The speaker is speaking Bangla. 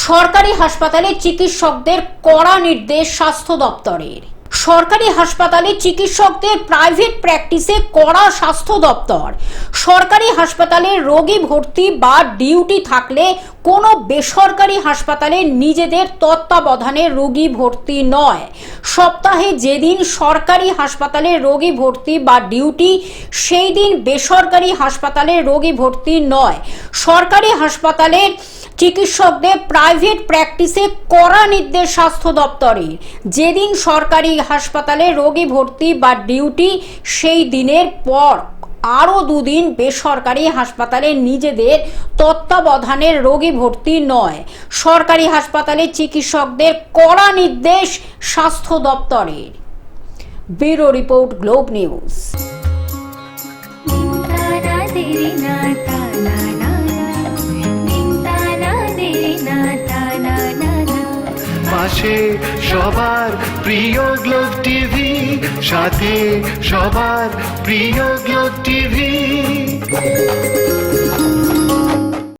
সরকারি হাসপাতালে চিকিৎসকদের কড়া নির্দেশ স্বাস্থ্য দপ্তরের। সরকারি হাসপাতালে চিকিৎসকদের প্রাইভেট প্র্যাকটিসে কড়া স্বাস্থ্য দপ্তর। সরকারি হাসপাতালে রোগী ভর্তি বা ডিউটি থাকলে কোনো বেসরকারি হাসপাতালে নিজেদের তত্ত্বাবধানে রোগী ভর্তি নয়। সপ্তাহে যেদিন সরকারি হাসপাতালে রোগী ভর্তি বা ডিউটি, সেই দিন বেসরকারি হাসপাতালে রোগী ভর্তি নয়। সরকারি হাসপাতালে চিকিৎসকদের প্রাইভেট প্র্যাকটিসে কড়া নির্দেশ স্বাস্থ্য দপ্তরের। যেদিন সরকারি হাসপাতালে রোগী ভর্তি বা ডিউটি, সেই দিনের পর আরও দুদিন বেসরকারি হাসপাতালে নিজেদের তত্ত্বাবধানের রোগী ভর্তি নয়। সরকারি হাসপাতালে চিকিৎসকদের কড়া নির্দেশ স্বাস্থ্য দপ্তরের। Bureau report, globe news. পাশে সবার প্রিয় গ্লোব টিভি, সাথে সবার প্রিয় গ্লোব টিভি।